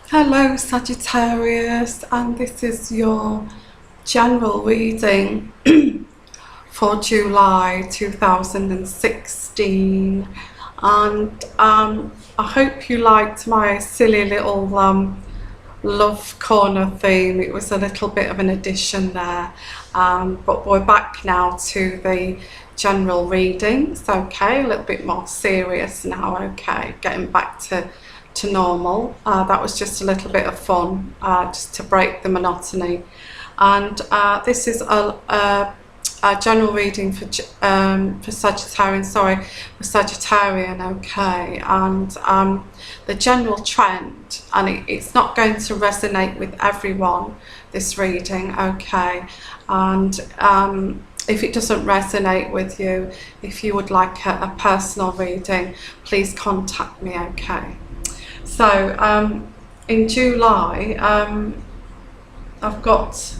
Hello Sagittarius, and this is your general reading for July 2016. And I hope you liked my silly little love corner theme. It was a little bit of an addition there, but we're back now to the general readings. Okay, a little bit more serious now. Okay, getting back to normal. That was just a little bit of fun, just to break the monotony. And this is a general reading for Sagittarian, for Sagittarian, okay. And the general trend, and it's not going to resonate with everyone, this reading, okay. And if it doesn't resonate with you, if you would like a personal reading, please contact me, okay. So in July, I've got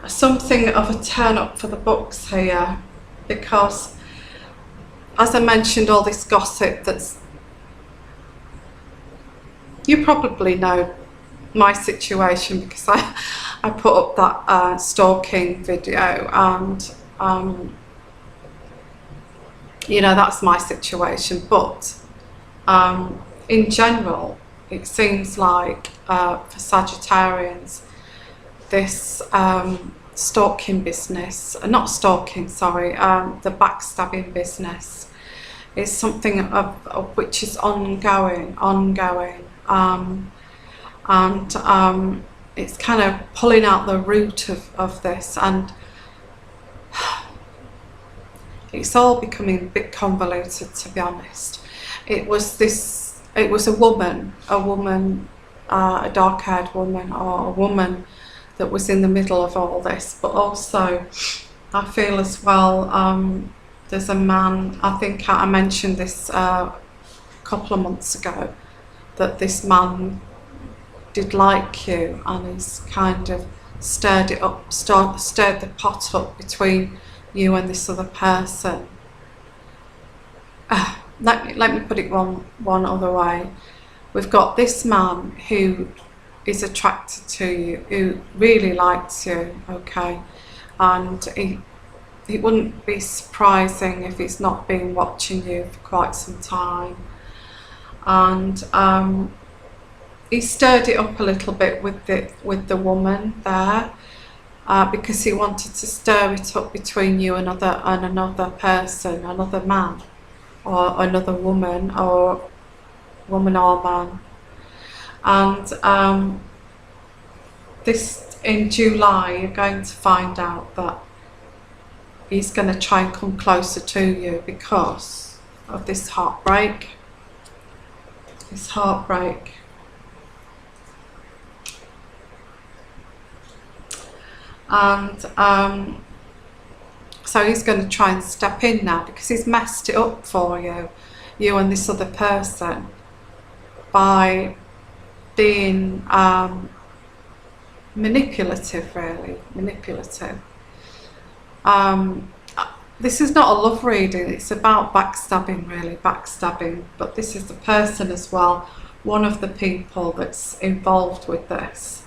something of a turn up for the books here, because as I mentioned, all this gossip that's, you probably know my situation, because I put up that stalking video, and you know, that's my situation. But in general, it seems like for Sagittarians, this stalking business, not stalking, sorry, the backstabbing business is something of which is ongoing, and it's kind of pulling out the root of this, and it's all becoming a bit convoluted, to be honest. It was a woman, a dark-haired woman, or a woman that was in the middle of all this. But also, I feel as well, there's a man, I think I mentioned this a couple of months ago, that this man did like you, and he's kind of stirred the pot up between you and this other person. Let me put it one other way. We've got this man who is attracted to you, who really likes you, okay, and it wouldn't be surprising if he's not been watching you for quite some time, and he stirred it up a little bit with the woman there, because he wanted to stir it up between you and another person, another man, or another woman, or man. And this, in July, you're going to find out that he's going to try and come closer to you because of this heartbreak. And so he's going to try and step in now, because he's messed it up for you and this other person, by being manipulative, really manipulative. This is not a love reading, it's about backstabbing, really, backstabbing. But this is the person as well, one of the people that's involved with this,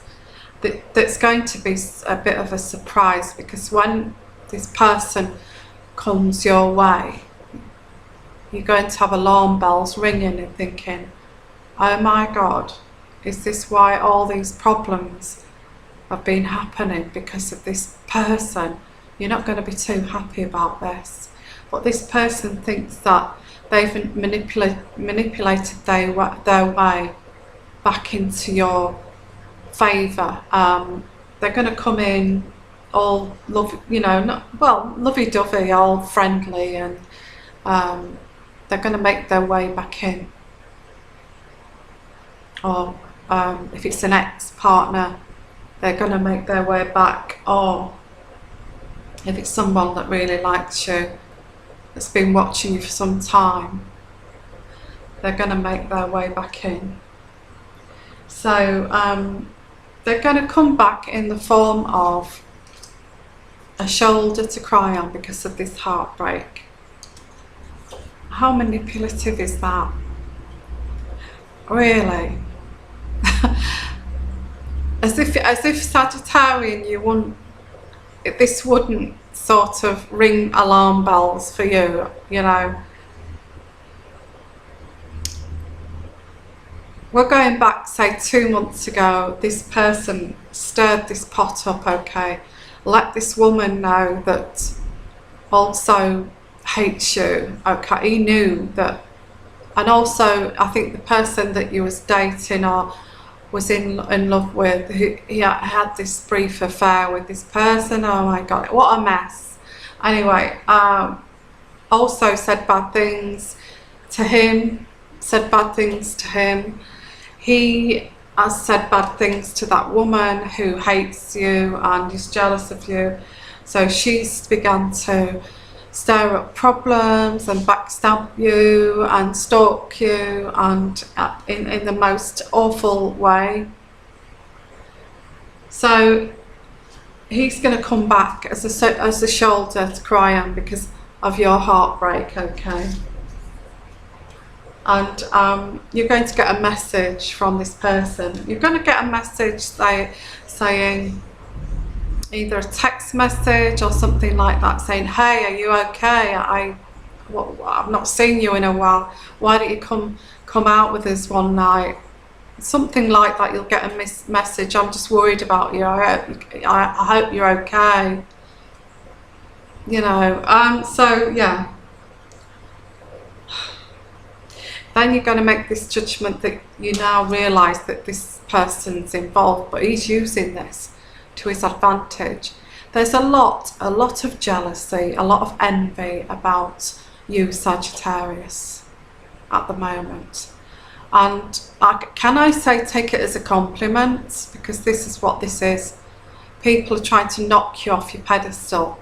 that's going to be a bit of a surprise, because when this person comes your way, you're going to have alarm bells ringing and thinking, oh my God, is this why all these problems have been happening? Because of this person. You're not going to be too happy about this. But this person thinks that they've manipulated their way back into your favour. They're going to come in all lovey-dovey, all friendly, and they're going to make their way back in. Or if it's an ex-partner, they're going to make their way back. Or if it's someone that really likes you, that's been watching you for some time, they're going to make their way back in. So they're going to come back in the form of a shoulder to cry on because of this heartbreak. How manipulative is that? Really? as if Sagittarian, you wouldn't, this wouldn't sort of ring alarm bells for you, you know. We're going back, say, 2 months ago. This person stirred this pot up, okay? Let this woman know that also hates you, okay? He knew that. And also, I think the person that you was dating or was in love with, he had this brief affair with this person. Oh my God, what a mess. Anyway, also said bad things to him, He has said bad things to that woman who hates you and is jealous of you. So she's begun to stir up problems and backstab you and stalk you, and in the most awful way. So he's going to come back as a shoulder to cry on because of your heartbreak, okay? And you're going to get a message from this person. You're going to get a message saying, either a text message or something like that, saying, hey, are you okay? I've not seen you in a while. Why don't you come out with us one night? Something like that. You'll get a message. I'm just worried about you. I hope you're okay. You know, so yeah. Then you're going to make this judgment that you now realise that this person's involved, but he's using this to his advantage. There's a lot of jealousy, a lot of envy about you, Sagittarius, at the moment. And can I say take it as a compliment, because this is what this is. People are trying to knock you off your pedestal.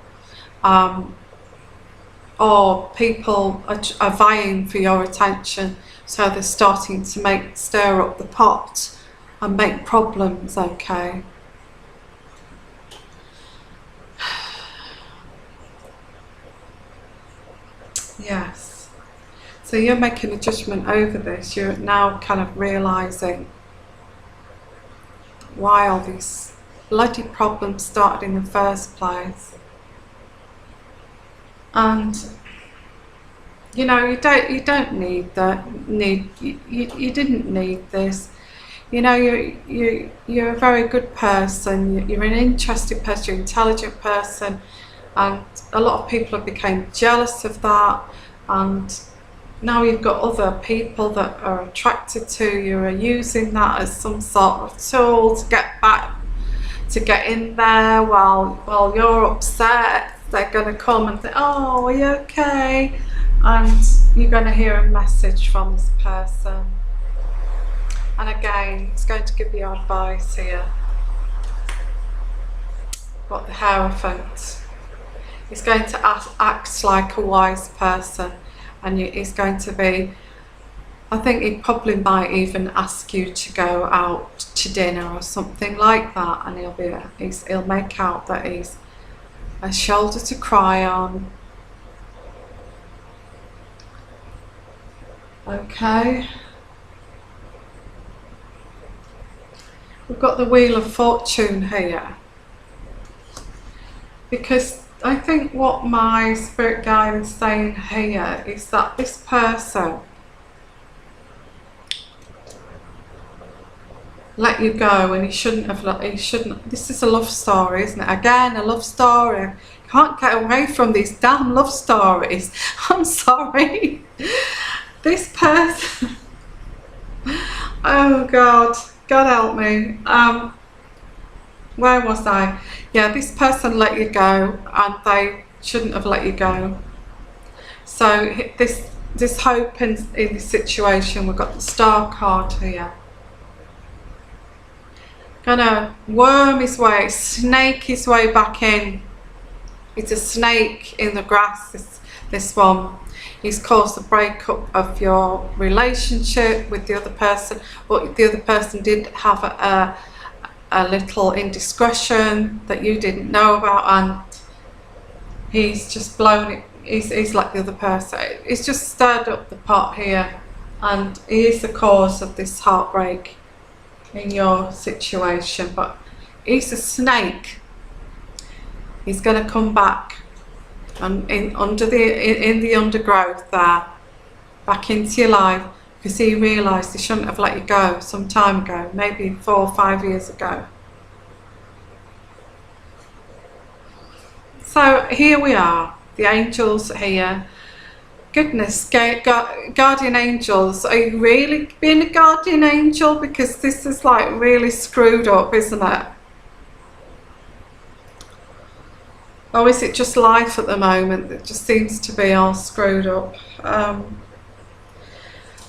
Or people are vying for your attention, so they're starting to stir up the pot and make problems, okay? Yes. So you're making a judgment over this. You're now kind of realising why all these bloody problems started in the first place. And you know, you don't need that. You didn't need this. You know, you're a very good person. You're an interesting person. You're an intelligent person, and a lot of people have become jealous of that. And now you've got other people that are attracted to you, are using that as some sort of tool to get in there while you're upset. They're going to come and say, oh, are you okay? And you're going to hear a message from this person. And again, it's going to give you advice here. Got the Hierophant. He's going to act like a wise person. And he's going to be, I think he probably might even ask you to go out to dinner or something like that. And he'll make out that he's a shoulder to cry on. Okay. We've got the Wheel of Fortune here. Because I think what my spirit guide is saying here is that this person let you go, and he shouldn't. This is a love story, isn't it? Again, a love story. Can't get away from these damn love stories. I'm sorry. This person. Oh God help me. Where was I? Yeah, this person let you go, and they shouldn't have let you go. So this hope in this situation. We've got the Star card here. Gonna worm his way, snake his way back in. It's a snake in the grass, this one. He's caused the breakup of your relationship with the other person, but the other person did have a little indiscretion that you didn't know about, and he's just blown it. He's like the other person. He's just stirred up the pot here, and he is the cause of this heartbreak. in your situation, but he's a snake. He's going to come back and in the undergrowth there, back into your life, because he realised he shouldn't have let you go some time ago, maybe 4 or 5 years ago. So here we are, the angels here. Goodness, guardian angels, are you really being a guardian angel? Because this is like really screwed up, isn't it? Or is it just life at the moment that just seems to be all screwed up?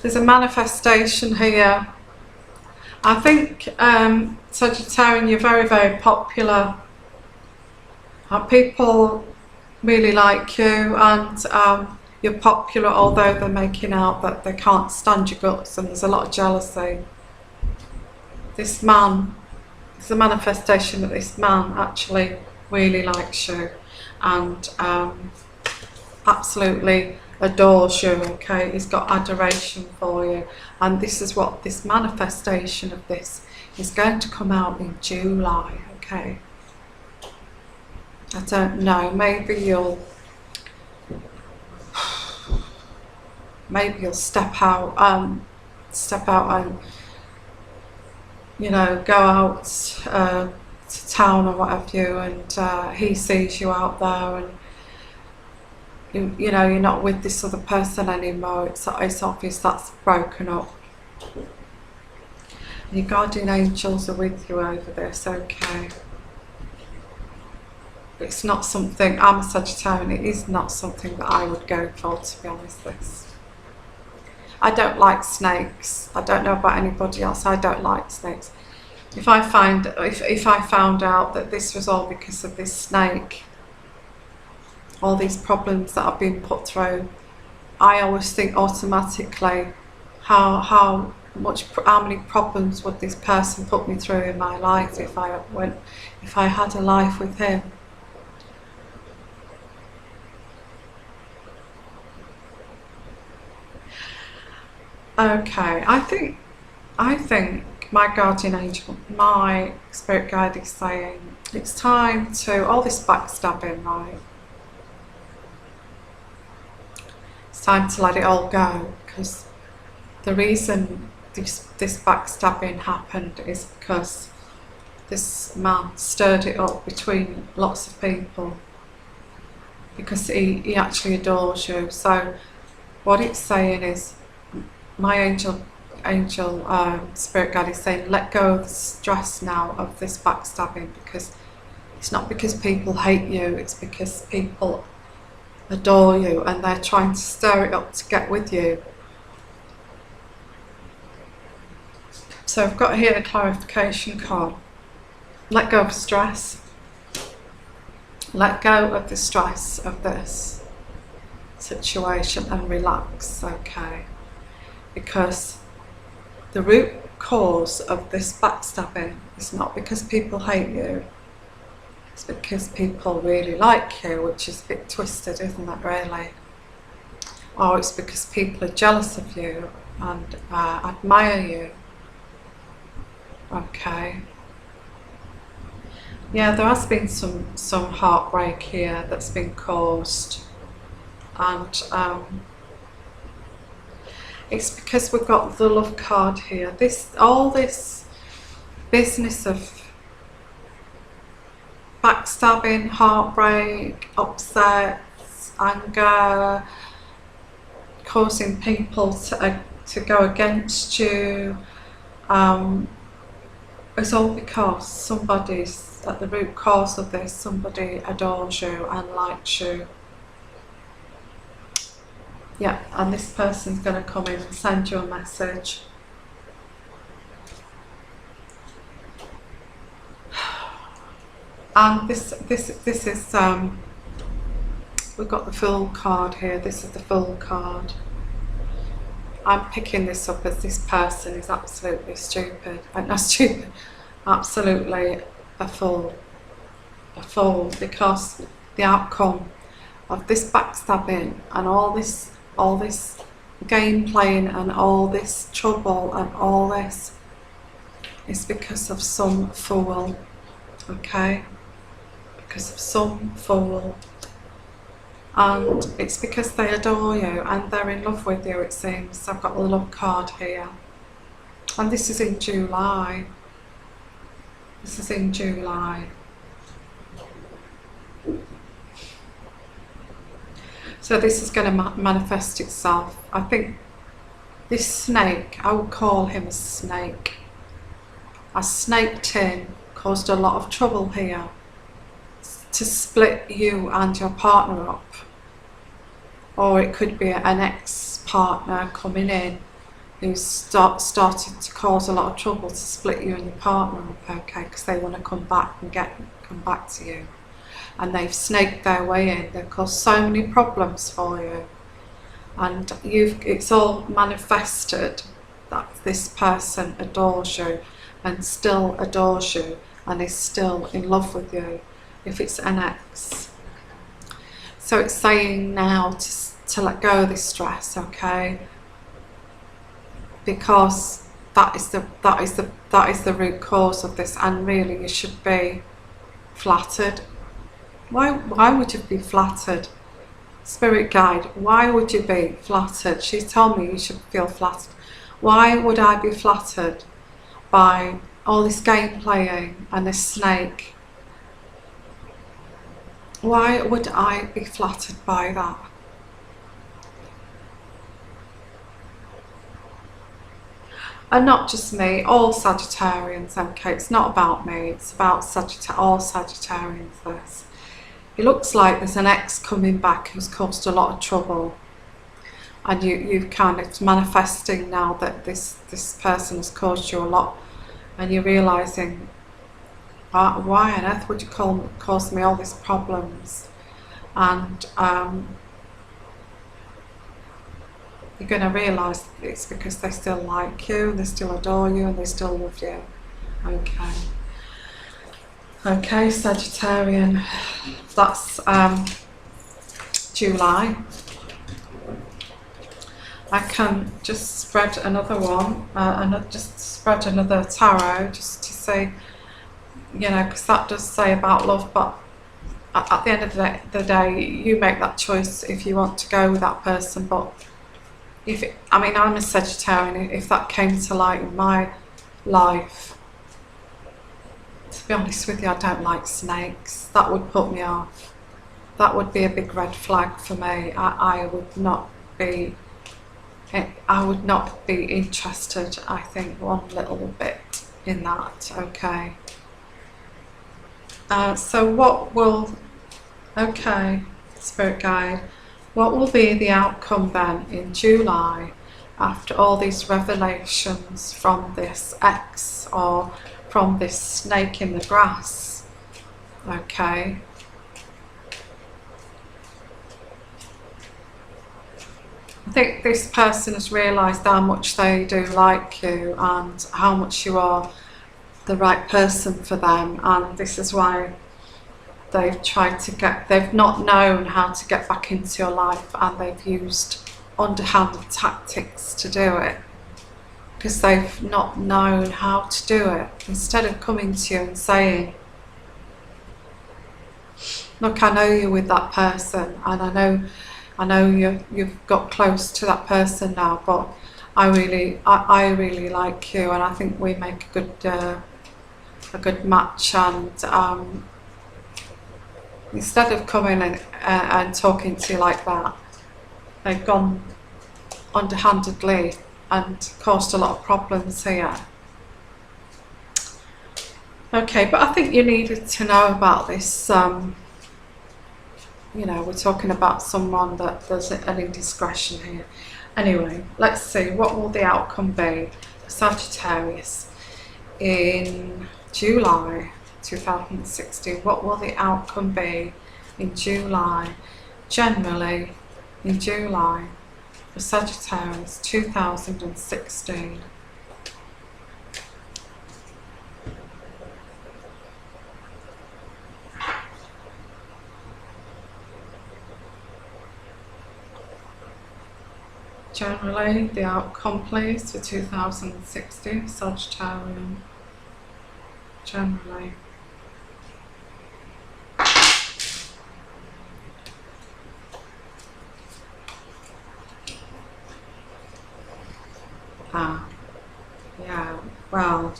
There's a manifestation here. I think, Sagittarius, you're very, very popular. People really like you, and you're popular, although they're making out that they can't stand your guts, and there's a lot of jealousy. This man, it's a manifestation that this man actually really likes you and absolutely adores you, okay? He's got adoration for you, and this is what this manifestation of this is going to come out in July, okay? I don't know, maybe you'll step out and you know, go out to town or what have you, and he sees you out there, and you know, you're not with this other person anymore. It's obvious that's broken up. And your guardian angels are with you over this, okay? It's not something, I'm a Sagittarian, it is not something that I would go for, to be honest. I don't like snakes. I don't know about anybody else, I don't like snakes. If I found out that this was all because of this snake, all these problems that I've been put through, I always think automatically, how many problems would this person put me through in my life if I had a life with him. Okay, I think my guardian angel, my spirit guide is saying it's time to, all this backstabbing, right? It's time to let it all go, because the reason this backstabbing happened is because this man stirred it up between lots of people, because he actually adores you. So what it's saying is, my angel spirit guide is saying, let go of the stress now of this backstabbing, because it's not because people hate you, it's because people adore you and they're trying to stir it up to get with you. So I've got here a clarification card. Let go of stress. Let go of the stress of this situation and relax, okay? Because the root cause of this backstabbing is not because people hate you, it's because people really like you, which is a bit twisted, isn't it, really? Or it's because people are jealous of you and admire you, okay? Yeah, there has been some heartbreak here that's been caused, and it's because we've got the love card here. All this business of backstabbing, heartbreak, upsets, anger, causing people to go against you, it's all because somebody's at the root cause of this. Somebody adores you and likes you. Yeah, and this person's going to come in and send you a message. And this is we've got the Fool card here. This is the Fool card. I'm picking this up as this person is absolutely stupid. Not stupid, absolutely a fool. A fool, because the outcome of this backstabbing and all this game playing and all this trouble and all this is because of some fool, okay? Because of some fool. And it's because they adore you and they're in love with you, it seems. I've got the love card here. And this is in July. This is in July. So this is going to manifest itself. I think this snake, I would call him a snake. A snake tin caused a lot of trouble here to split you and your partner up. Or it could be an ex-partner coming in who started to cause a lot of trouble to split you and your partner up, okay, because they want to come back to you. And they've snaked their way in. They've caused so many problems for you. And it's all manifested that this person adores you and still adores you and is still in love with you, if it's an ex. So it's saying now to let go of this stress, okay? Because that is the root cause of this, and really you should be flattered. Why would you be flattered? Spirit guide, why would you be flattered? She's told me you should feel flattered. Why would I be flattered by all this game playing and this snake? Why would I be flattered by that? And not just me, all Sagittarians, okay? It's not about me, it's about all Sagittarians, this. It looks like there's an ex coming back who's caused a lot of trouble. And you've kind of manifesting now that this person has caused you a lot. And you're realising, why on earth would you cause me all these problems? And you're going to realise that it's because they still like you, they still adore you, and they still love you. Okay. Okay, Sagittarian. That's July. I can just spread another one, and just spread another tarot, just to say, you know, because that does say about love, but at the end of the day, you make that choice if you want to go with that person. But I mean, I'm a Sagittarian. If that came to light in my life, to be honest with you, I don't like snakes. That would put me off. That would be a big red flag for me. I would not be interested, I think, one little bit in that, okay. So what will, okay, Spirit Guide, what will be the outcome then in July after all these revelations from this ex or from this snake in the grass, okay? I think this person has realised how much they do like you and how much you are the right person for them, and this is why they've not known how to get back into your life, and they've used underhanded tactics to do it because they've not known how to do it. Instead of coming to you and saying, look, I know you're with that person, and I know you've got close to that person now, but I really like you, and I think we make a good match. And instead of coming and talking to you like that, they've gone underhandedly and caused a lot of problems here. Okay, but I think you needed to know about this. You know, we're talking about someone that there's an indiscretion here. Anyway, let's see, what will the outcome be for Sagittarius in July 2016? What will the outcome be in July, generally in July for Sagittarius 2016? Generally, the outcome, please, for 2016, Sagittarian. generally. Yeah, well,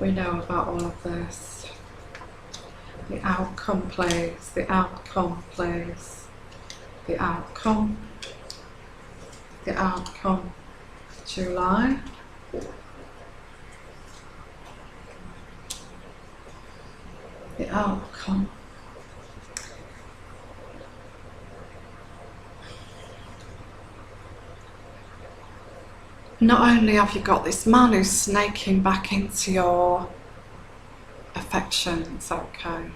we know about all of this. The outcome, please. The outcome, please. The outcome. The outcome. July. The outcome. Not only have you got this man who's snaking back into your affections, okay,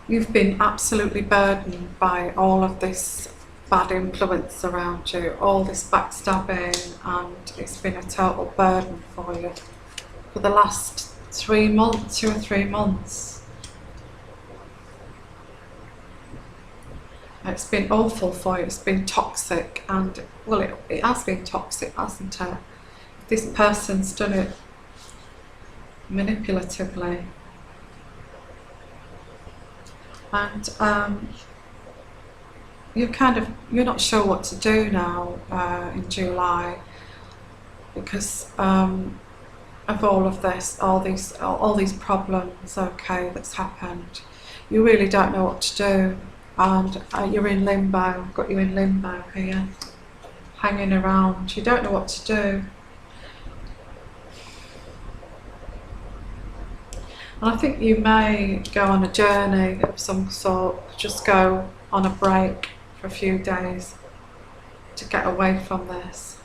you've been absolutely burdened by all of this bad influence around you, all this backstabbing, and it's been a total burden for you for the last 3 months, 2 or 3 months. It's been awful for you, it's been toxic, and well, it has been toxic, hasn't it? This person's done it manipulatively. And you're not sure what to do now in July because of all of this, all these problems, okay, that's happened. You really don't know what to do, and you're in limbo. I've got you in limbo here, hanging around. You don't know what to do. And I think you may go on a journey of some sort, just go on a break for a few days to get away from this.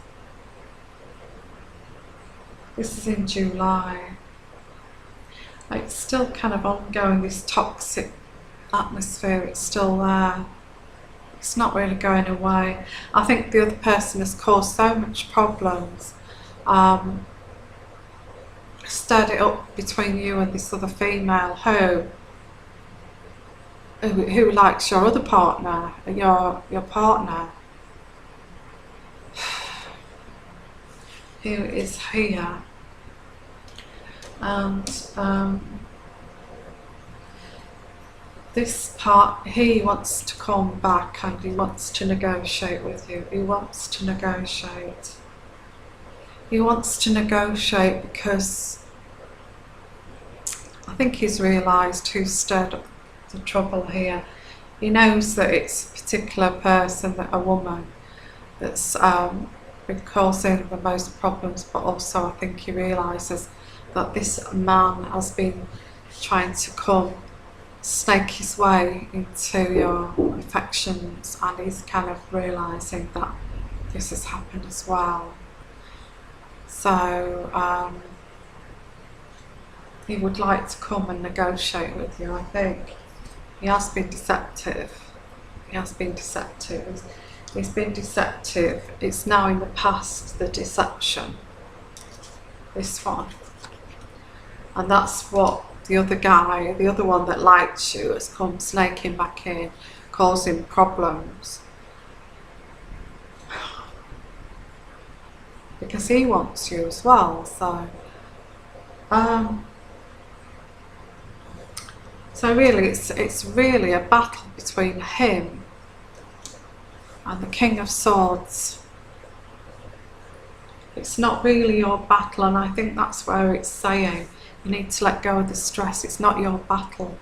This is in July. It's still kind of ongoing, this toxic atmosphere, it's still there. It's not really going away. I think the other person has caused so much problems, stirred it up between you and this other female who likes your other partner, your partner, who is here, and this part, he wants to come back and he wants to negotiate with you. He wants to negotiate. He wants to negotiate because I think he's realised who stirred up the trouble here. He knows that it's a particular person, that a woman, that's been causing the most problems, but also I think he realises that this man has been trying to snake his way into your affections, and he's kind of realising that this has happened as well. So he would like to come and negotiate with you, I think. He has been deceptive. He has been deceptive. He's been deceptive. It's now in the past, the deception. This one. And that's what the other guy, the other one that likes you, has come snaking back in, causing problems. Because he wants you as well, so really it's really a battle between him and the King of Swords. It's not really your battle, and I think that's where it's saying you need to let go of the stress. It's not your battle.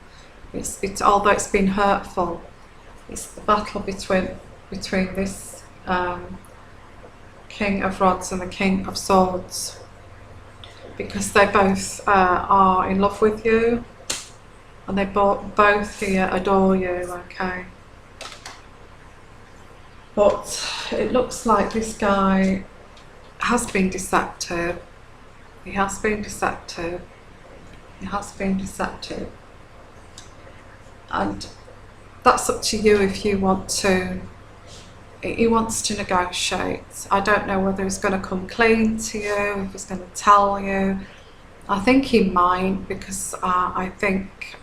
It's although it's been hurtful, it's the battle between this King of Rods and the King of Swords, because they both are in love with you, and they both here adore you, okay? But it looks like this guy has been deceptive. He has been deceptive. He has been deceptive. And that's up to you if you want to. He wants to negotiate. I don't know whether he's going to come clean to you, if he's going to tell you. I think he might, because I think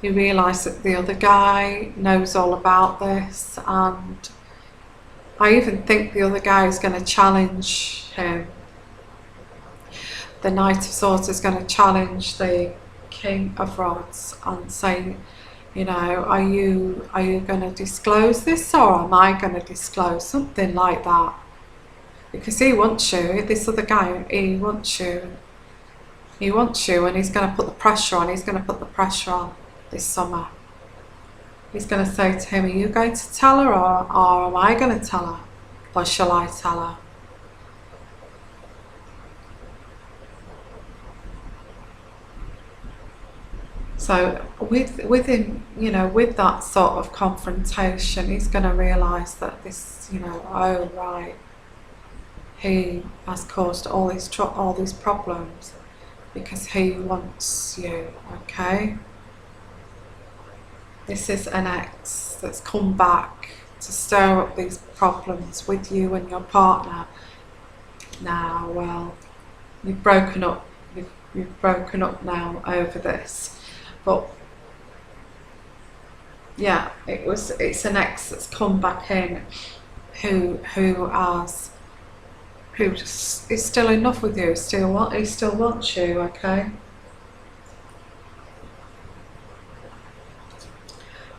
he realised that the other guy knows all about this, and I even think the other guy is going to challenge him the Knight of Swords is going to challenge the King of Rods and say, you know, are you going to disclose this, or am I going to disclose? Something like that. Because he wants you, this other guy, he wants you. He wants you, and he's going to put the pressure on. He's going to put the pressure on this summer. He's going to say to him, are you going to tell her, or am I going to tell her? Or shall I tell her? So with him, you know, with that sort of confrontation, he's going to realise that this, you know, oh right, he has caused all these problems because he wants you, okay? This is an ex that's come back to stir up these problems with you and your partner. Now, well, you've broken up now over this. But yeah, it's an ex that's come back in who is still in love with you, he still wants you, okay?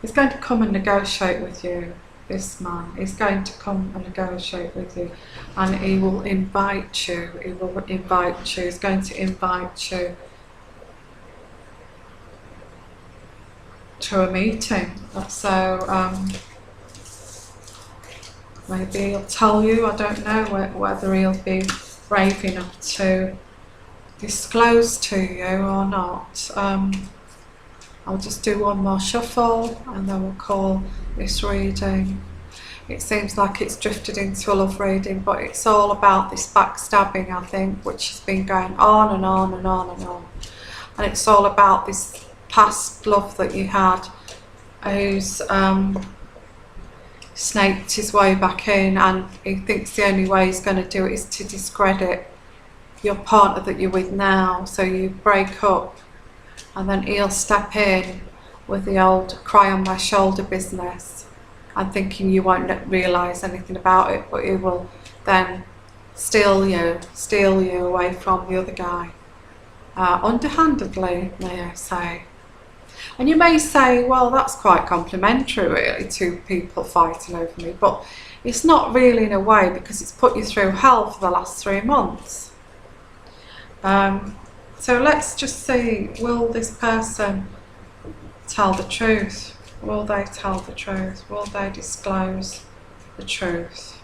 He's going to come and negotiate with you, this man. He's going to come and negotiate with you, and he will invite you. He's going to invite you to a meeting. So maybe he'll tell you, I don't know whether he'll be brave enough to disclose to you or not. I'll just do one more shuffle and then we'll call this reading. It seems like it's drifted into a love reading, but it's all about this backstabbing, I think, which has been going on and on and on and on. And it's all about this past love that you had, who's snaked his way back in, and he thinks the only way he's going to do it is to discredit your partner that you're with now. So you break up, and then he'll step in with the old cry on my shoulder business and thinking you won't realise anything about it, but he will then steal you away from the other guy, underhandedly, may I say. And you may say, well, that's quite complimentary really, two people fighting over me, but it's not really in a way, because it's put you through hell for the last 3 months. So let's just see, will this person tell the truth? Will they tell the truth? Will they disclose the truth?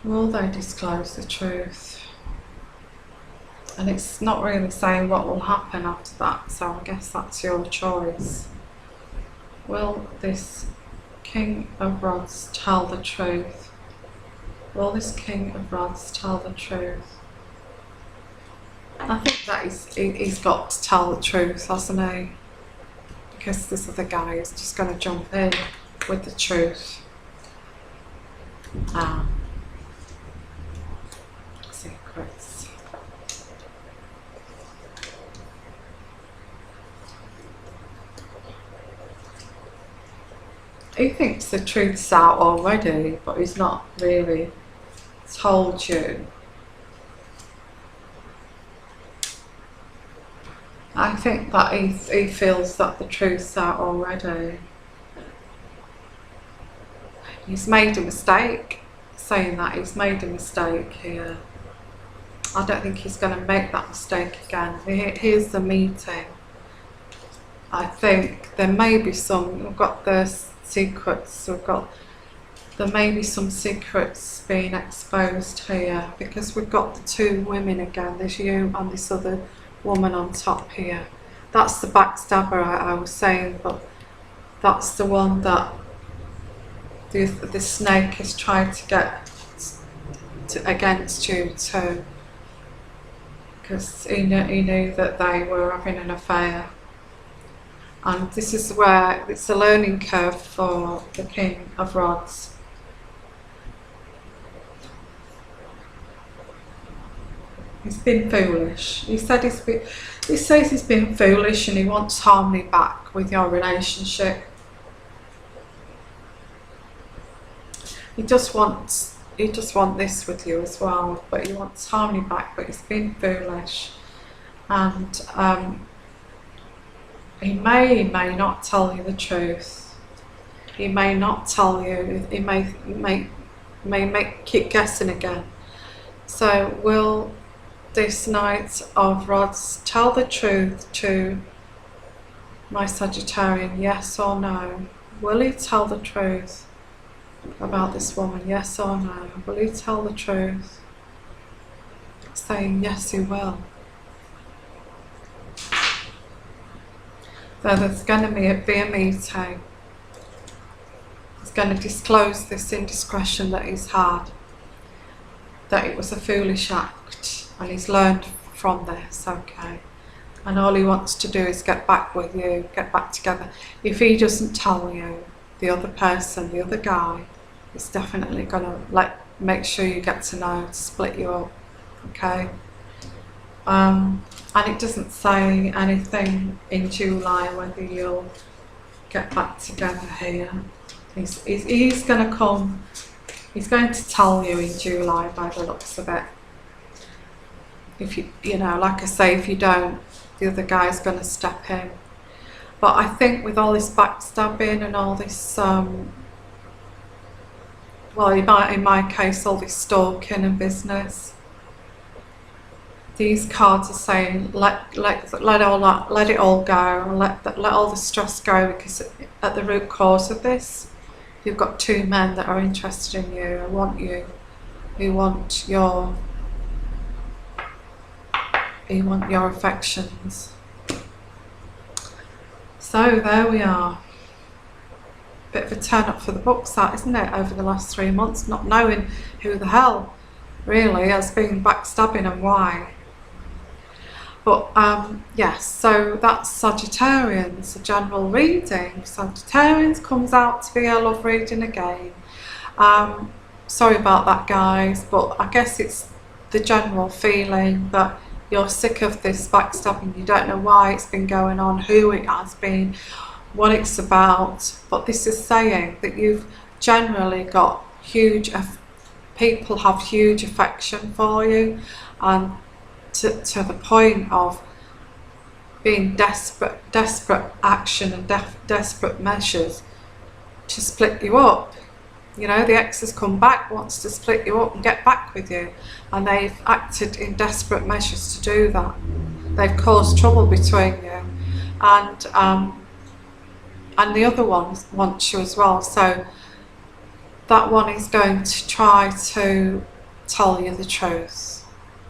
Will they disclose the truth? And it's not really saying what will happen after that, so I guess that's your choice. Will this King of Rods tell the truth? Will this King of Rods tell the truth? I think that he's got to tell the truth, hasn't he? Because this other guy is just going to jump in with the truth. Secrets. He thinks the truth's out already, but he's not really told you. I think that he feels that the truth's out already. He's made a mistake, saying that he's made a mistake here. I don't think he's going to make that mistake again. Here's the meeting. I think there may be some, we've got the secrets, there may be some secrets being exposed here, because we've got the two women again. There's you and this other woman on top here. That's the backstabber I was saying, but that's the one that the snake has tried to get against you too, because he knew that they were having an affair. And this is where it's a learning curve for the King of Rods. He's been foolish. He says he's been foolish, and he wants harmony back with your relationship. He just wants he just want this with you as well, but he wants harmony back, but he's been foolish, and he may not tell you the truth. He may not tell you. He may keep guessing again. So will this Knight of Rods tell the truth to my Sagittarian? Yes or no? Will he tell the truth about this woman? Yes or no? Will he tell the truth? Saying yes, he will. So there's going to be a meeting. He's going to disclose this indiscretion that he's had, that it was a foolish act, and he's learned from this, okay? And all he wants to do is get back with you, get back together. If he doesn't tell you, the other person, the other guy, is definitely going to make sure you get to know, to split you up, okay? And it doesn't say anything in July whether you'll get back together here. He's going to come, he's going to tell you in July by the looks of it. If you know, like I say, if you don't, the other guy's going to step in. But I think with all this backstabbing and all this, well, in my case, all this stalking and business, these cards are saying let it all go, and let all the stress go, because at the root cause of this, you've got two men that are interested in you, and want you, who want your affections. So there we are. Bit of a turn up for the books, that, isn't it, over the last 3 months, not knowing who the hell really has been backstabbing and why. But yes, so that's Sagittarians, a general reading. Sagittarians comes out to be a love reading again. Sorry about that, guys, but I guess it's the general feeling that you're sick of this backstabbing. You don't know why it's been going on, who it has been, what it's about. But this is saying that you've generally got people have huge affection for you, and to the point of being desperate action and desperate measures to split you up. You know, the ex has come back, wants to split you up and get back with you, and they've acted in desperate measures to do that. They've caused trouble between you, and the other one wants you as well. So that one is going to try to tell you the truth,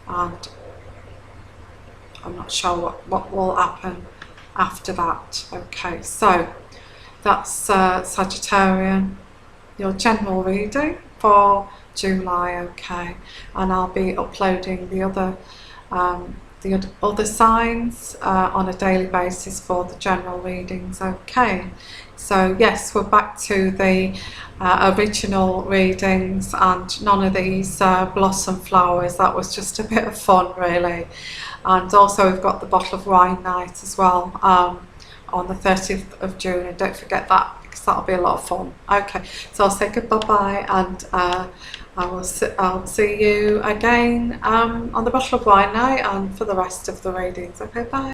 and I'm not sure what will happen after that. Okay, so that's Sagittarian, your general reading for July, okay? And I'll be uploading the other signs on a daily basis for the general readings, okay? So yes, we're back to the original readings, and none of these blossom flowers. That was just a bit of fun, really. And also we've got the bottle of wine night as well on the 30th of June, and don't forget that, because that'll be a lot of fun. Okay, so I'll say goodbye, and I'll see you again on the bottle of wine night and for the rest of the readings. Okay, bye.